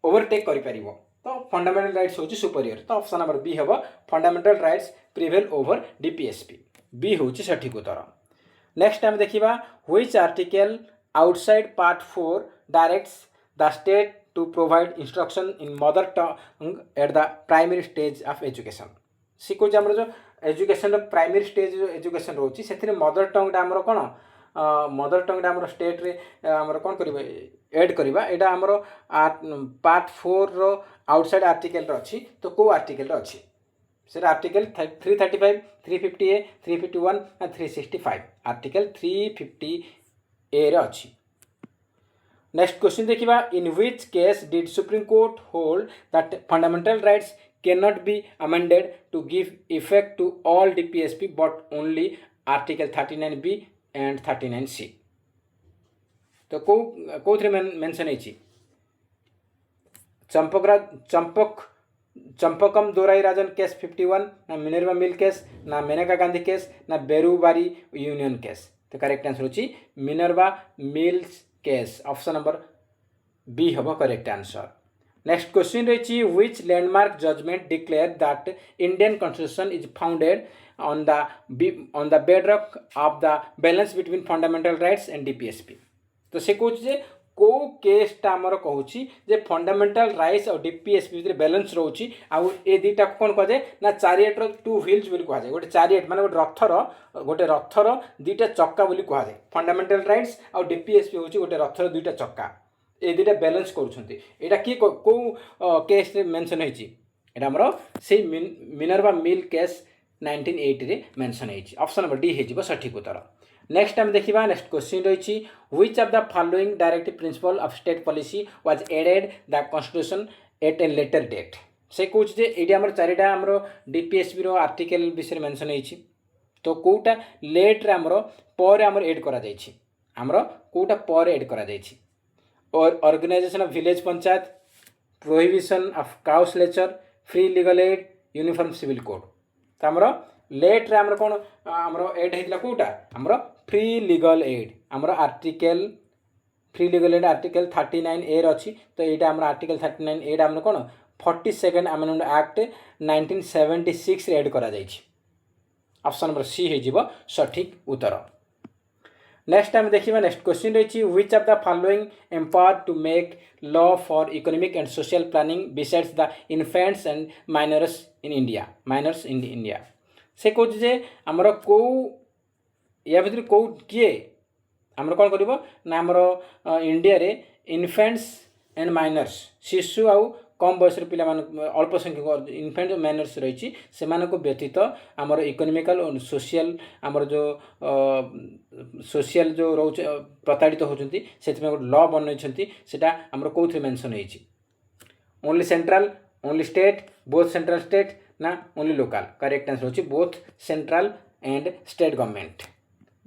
ओवरटेक करि परिवो तो फंडामेंटल राइट्स होची सुपीरियर तो ऑप्शन नंबर बी हम fundamental rights prevail over DPSP B होची सठिक उत्तर नेक्स्ट टाइम देखिबा which article outside part 4 directs the state to provide instruction in mother tongue at the primary stage of education सिकोच हमर जो education primary stage जो education रोची सेथिरे मदर टंग डा हमर कोन मदर टंग डा हमर स्टेट रे हमर कोन करबा ऐड करबा एडा हमर पार्ट 4 रो आउटसाइड आर्टिकल रो अछि तो को आर्टिकल रो अछि सर आर्टिकल 335 350 351 and 365 आर्टिकल 350 ए रे अछि नेक्स्ट क्वेश्चन देखिबा in which case did supreme court hold that fundamental rights cannot be amended to give effect to all DPSP but only article 39B and 39C तो कोथरे mention है चंपकम दोराई राजन case 51 ना Minerva mill case ना Maneka Gandhi case ना Berubari union case तो correct answer होची Minerva Mills case option number B हबो correct answer next question रही which landmark judgement declare that Indian constitution is founded on the bedrock of the balance between fundamental rights and DPSP तो से कहूँ जे को केसटा आमर कहूँ जे फंडामेंटल राइट्स और डीपीएसपी भितर बैलेंस रोची आउ ए दुईटा कौन कह जाए ना चारिएटर टू व्हील्स बोली कह जाए गोटे चारिएट माने गोटे रथर दुईटा चक्का बोली कह जाए फंडामेंटल राइट्स और डीपीएसपी होची गोटे रथर दुईटा चक्का ए दुईटा बैलेंस करुँच यहाँ किए कौ केस मेंशन होता आमर से मिनर्वा मिल केस 1980 रे मेंशन होती ऑप्शन नंबर डी हो सठिक उत्तर नेक्स्ट टाइम देखा नेक्स्ट क्वेश्चन रही which of the following directive principle of state policy was added the constitution at a later date से कौच जे ये आम चारिटा आमर डीपीएसपी रो आर्टिकल विषय मेंशन होती तो कौटा लेट्रे आमर पर आमर एड करा जायछि आमर कौटा पर एड करा जायछि और organisation of village panchayat prohibition of cow slaughter free legal aid uniform civil code तो आमर लेट्रे आमर कौन आमर एड होता कौटा आमर फ्री लीगल एड आमर article free legal aid article 39 ए अच्छी तो यहाँ आमर आर्टिकल 39 ए आमर कौन 42nd अमेंडमेंट एक्ट 1976 रे एड करा जायछि ऑप्शन नंबर सी हो सठिक उत्तर नेक्स्ट टाइम देखिए नेक्स्ट क्वेश्चन रही which of the following empower to make law for economic and social planning besides the infants and minors in India से कौच जे आमर कौ या भर कौ किए आमर कौन कर ना आमर इंडिया रे इन्फेंट्स एंड माइनर्स शिशु आउ कम बयस पिला अल्प संख्यक इन्फेंट माइनर्स रही से व्यतीत आमर इकोनॉमिकल और सोशल आमर जो सोशल जो रोच प्रताड़ित होती से गोटे लॉ बनई सेटा आमर कौन मेंशन होती only central only state both central state ना ओनली लोकल करेक्ट आंसर होची both central and state government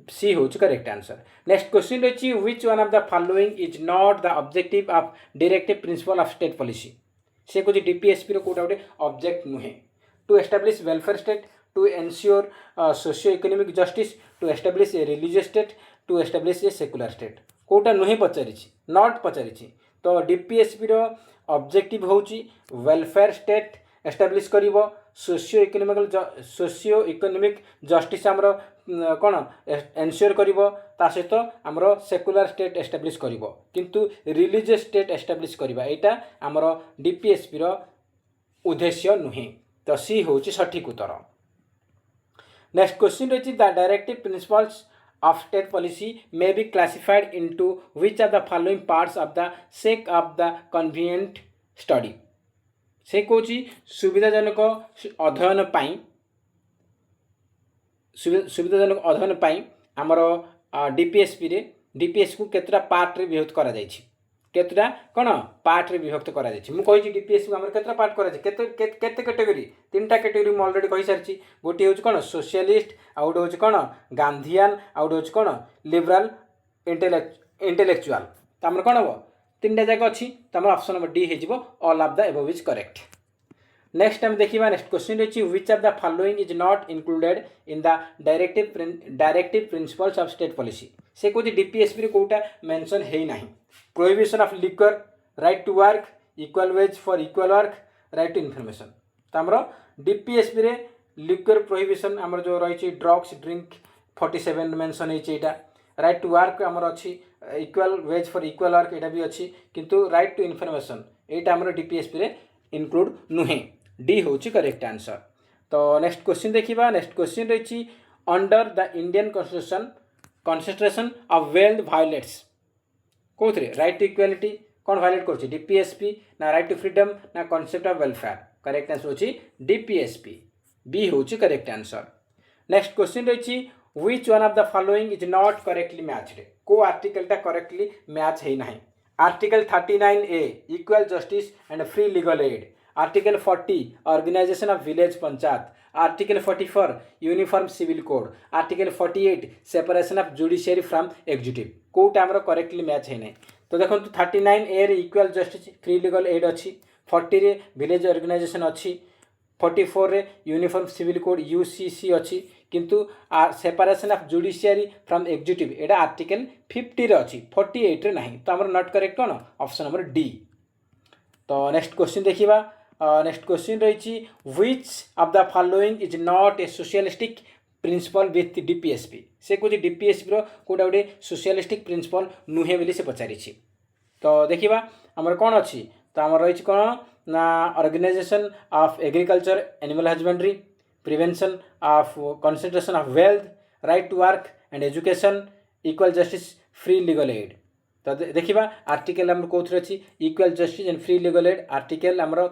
C हूँ करेक्ट आंसर नेक्स्ट क्वेश्चन रही which one of the following is not the objective of directive principle of state policy से कौन DPSP कोटा गोटे object नुहे to establish welfare state to ensure socio economic justice to establish a religious state to establish a secular state quota नुहे पचारि not पचारि तो DPSP रो ऑब्जेक्टिव होची वेलफेयर स्टेट एस्टाब्लिश करिवो सोशियो इकोनॉमिक जस्टिस आमर कौन एनश्योर करिवो ता सहित आमर सेकुलर स्टेट एस्टाब्लिश करिवो किंतु रिलीजियस स्टेट एस्टाब्लिश करिवा एटा आमर डीपीएसपी रो उद्देश्य नुहे तो सी होची सठिक उत्तर नेक्स्ट क्वेश्चन रही the directive principles of state policy may be classified into which of the following parts of the sake of the convenient study से कौच सुविधाजनक अध्ययन पाई सुविधाजनक अध्ययन पाई आमर डीपीएसपी रे डीपीएस को केतटा पार्ट रे विभक्त करा जायछि केतटा कोन पार्ट रे विभक्त करा जायछि मु कहि डीपीएस को हमर केतटा पार्ट करा जायछि केते कैटेगरी तीनटा कैटेगरी मु ऑलरेडी कहि सारछि गोटे होछि कोन सोशलिस्ट आ गोटे होछि कोन गांधीयन आ गोटे होछि कोन लिबरल इंटेलेक्चुअल त हमर कोन हो तीनटा जाक अछि त हमर ऑप्शन नंबर डी हे जिवो all of the above is correct next हम देखिबा नेक्स्ट क्वेश्चन रहिछि which of the following is not included in the directive principles of state policy से कोथि डीपीएसपी रे कोटा मेंशन हेई नाही prohibition of liquor right to work equal wage for equal work right to information त हमर DPSP रे liquor prohibition हमर जो रहिछि drugs drink 47 mention हेछि Etah right to work हमर अछि equal wage for equal work एटा भी अछि किंतु राइट टू इन्फॉर्मेशन एटा हमर डीपीएसपी रे इंक्लूड नुहे डी होची करेक्ट आंसर तो नेक्स्ट क्वेश्चन देखिबा नेक्स्ट क्वेश्चन रहिछि under the Indian constitution of wealth violates कोथरे राइट टू इक्वालिटी कौन वायलेट करछि डीपीएसपी ना राइट टू फ्रीडम ना concept of welfare correct answer होछि डीपीएसपी बी होछि करेक्ट आंसर नेक्स्ट क्वेश्चन रहिछि which one of the following is not correctly matched को article टा करेक्टली मैच हेई नाही article 39A equal justice and free legal aid article 40 organization of village panchayat article 44 uniform civil code article 48 separation of judiciary from executive कोटा हमर correctly match है नहीं तो देखो 39A रे equal justice free legal aid अच्छी 40 रे विलेज ऑर्गेनाइजेशन अच्छी 44 रे यूनिफॉर्म सिविल कोड यूसीसी अच्छी किंतु separation of judiciary from executive Etah article 50 रे अच्छी 48 रे नहीं तो हमर not correct cone option number D तो नेक्स्ट क्वेश्चन देखिबा नेक्स्ट क्वेश्चन रही which of the following is not a socialistic principal with DPSP से कुछ डीपीएसपी रो कोटा गोटे सोशलिस्टिक प्रिंसिपल नुहे बोली से पचारि तो देखिबा हमर कोन अछि तो हमर रही कोन ना organisation of agriculture animal husbandry prevention of concentration of wealth right to work and education equal justice free legal aid तो देखिबा आर्टिकल हमर कोथरे अछि equal justice and free legal aid article हमर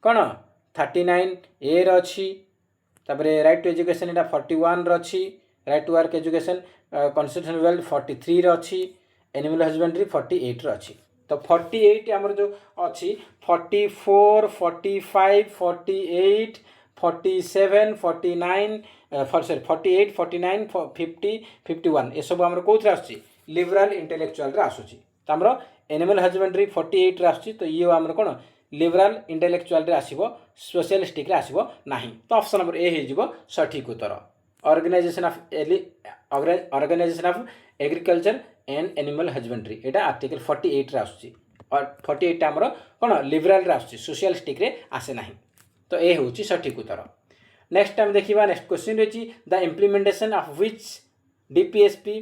कोन 39A रे अछि तापरे राइट टू एजुकेशन एटा 41 रे अछि right to work education constitution wealth 43 रे अछि एनिमल हजबेंड्री 48 रे अछि तो 48 हमर जो अछि 44 45 48 47 49 सॉरी 48 49 50 51 ए सब हमर कोथरे आछि लिबरल इंटेलेक्चुअल रे आसुछि त हमर एनिमल हजबेंड्री 48 रे आसुछि तो ये हमर कोन लिबरल इंटेलेक्चुअल रे आसीबो सोशलिस्टिक रे आसीबो नाही तो ऑप्शन नंबर ए हे जिवो सठिक उत्तर organisation of agriculture and animal husbandry एटा आर्टिकल 48 रे आसुछि और 48 हमर कोन लिबरल रे आसुछि सोशलिस्टिक रे आसे नाही तो ए होछि सठिक उत्तर नेक्स्ट टाइम देखिबा नेक्स्ट क्वेश्चन रही the implementation of which DPSP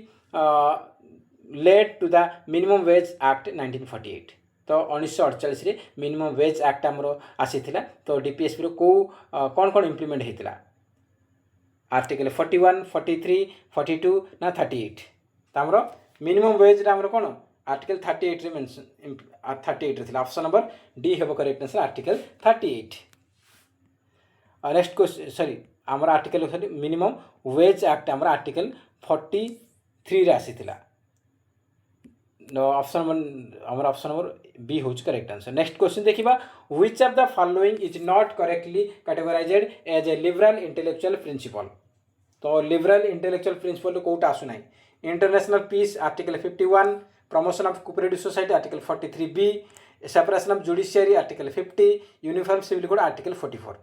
led to the minimum wage act 1948 तो 1948 रे मिनिमम वेज एक्ट हमर आसीथिला तो डीपीएसपी रो को कोन कोन इम्प्लीमेंट हेतिला आर्टिकल 41 43 42 ना 38 तो हमर मिनिमम वेज रे हमर कोन आर्टिकल 38 रे मेंशन 38 रे थिला ऑप्शन नंबर डी हेबो correct answer article 38 next question sorry हमर आर्टिकल मिनिमम वेज एक्ट हमर आर्टिकल 43 रे आसीथिला ऑप्शन नंबर बी होच करेक्ट आंसर नेक्स्ट क्वेश्चन देखिबा which of the following is not correctly categorized as a liberal intellectual principle तो liberal intellectual principle कोटा आसु नाही international peace article 51 promotion of cooperative society article 43B separation of judiciary article 50 uniform civil code article 44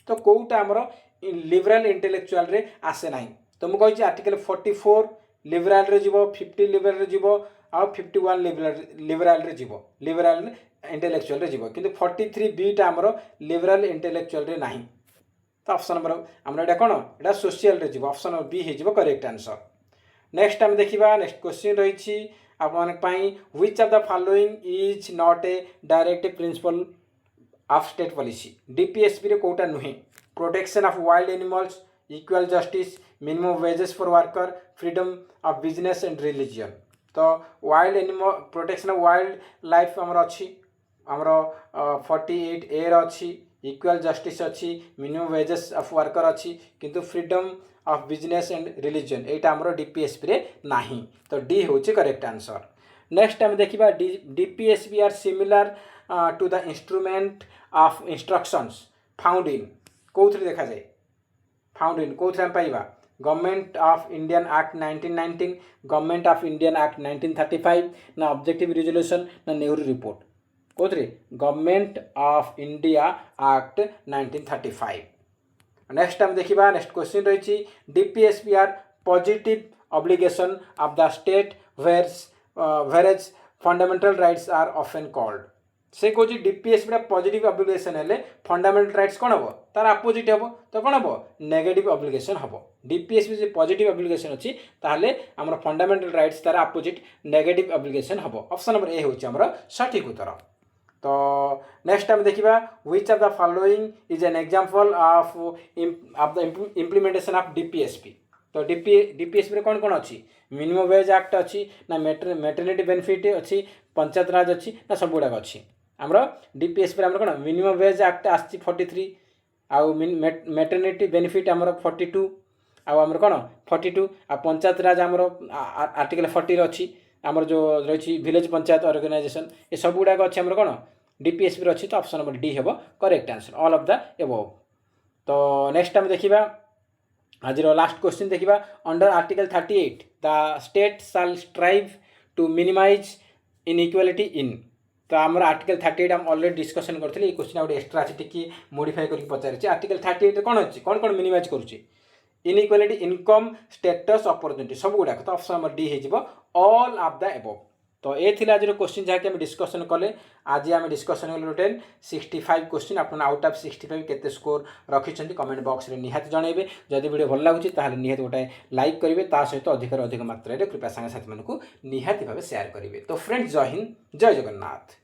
तो कोटा हमर liberal intellectual रे आसे नाही तो मु कहि आर्टिकल 44 लिबरल रे जीवो 50 लिबरल रे जीवो आ 51 लिबरल रे जीवो लिबरल इंटेलेक्चुअल रे जीवो किंतु 43B टा हमर लिबरल इंटेलेक्चुअल रे नाही तो ऑप्शन नंबर हमर एटा कोन एटा सोशल रे जीवो ऑप्शन नंबर बी हे जीवो करेक्ट आंसर नेक्स्ट हम देखिबा नेक्स्ट क्वेश्चन रही छी आपन पई which of the following is not a directive principle of state policy DPSP रे कोटा नुहे protection of wild animals equal justice minimum wages for worker freedom of business and religion तो wild animal protection of wild life हमर अछि हमर 48A रे अछि equal justice अच्छी मिनिमम वेजेस ऑफ वर्कर अच्छी किंतु freedom of business and religion एटा हमरो डीपीएसपी रे नाही तो डी होची करेक्ट आंसर। नेक्स्ट टाइम देखिबा DPSP are similar to the instrument of instructions found in कोथरे देखा जाए फाउंड इन कोथरे हम पाइबा government of Indian act 1919 government of Indian act 1935 ना ऑब्जेक्टिव रिजोल्यूशन ना नेहरू रिपोर्ट कोथरे government of India act 1935। Next time देखिबा नेक्स्ट क्वेश्चन रही DPSP are positive obligation of the state whereas fundamental rights are often called से कौन DPSP positive obligation हेले fundamental rights कौन हम तार अपोजिट हम तो कौन हम नेगेटिव ऑब्लिगेशन हम डीपीएसपी जो पॉजिटिव ऑब्लिगेशन अच्छी ताहले हमर फंडामेंटल राइट्स तार अपोजिट नेगेटिव ऑब्लिगेशन हम ऑप्शन नंबर ए होची हमर सठिक उत्तर। तो नेक्स्ट टाइम देखिबा which of the following is an example of the implementation of DPSP तो डीपीएसपी रे कौन कौन अच्छी मिनिमम वेज एक्ट अच्छी ना मैटरनिटी बेनिफिट अच्छी पंचायत राज अच्छी ना सब गुड़ाक अच्छी आमर डीपीएसपी आमर कौन मिनिमम वेज एक्ट आसी 43 आउ मैटरनिटी बेनिफिट आमर 42 आउ आमर कौन 42 आ पंचायत राज आमर आर्टिकल 40 अच्छी आमर जो रही विलेज पंचायत ऑर्गेनाइजेशन ये सब गुड़ाक अच्छी आमर कौन डीपीएसपी अच्छी तो ऑप्शन नंबर डी हम correct answer all of the above. तो नेक्स्ट टाइम देखिबा आज लास्ट क्वेश्चन देखिबा under article 38 the state shall strive to minimize inequality in तो आमर आर्टिकल 38 हम ऑलरेडी डिस्कशन करथिले ये क्वेश्चन आउट एक्स्ट्रा अछि टिकी मॉडिफाई करके पचारिछि आर्टिकल 38 कोन अछि कोन कोन मिनिमाइज करूछि इनइक्वालिटी इनकम स्टेटस अपॉर्चुनिटी सब गुडा तो ऑप्शन नंबर डी हे जिवो ऑल ऑफ द एबव। तो ये थिला आज क्वेश्चन जहाँकि आम डिस्कसन कले आज आम डिस्कसन कले टोटल 65 क्वेश्चन आपन आउट ऑफ 65 केते स्कोर रखिछन्ती कमेंट बॉक्स रे निहाती जणाइबे जदि वीडियो भल लागुछि ताहाले निहाती गोटे लाइक करिवे ता सहित अधिक मात्रा रे कृपया संग साथी मानकु निहाती भाबे शेयर करिवे। तो फ्रेंड्स जय हिंद जय जगन्नाथ।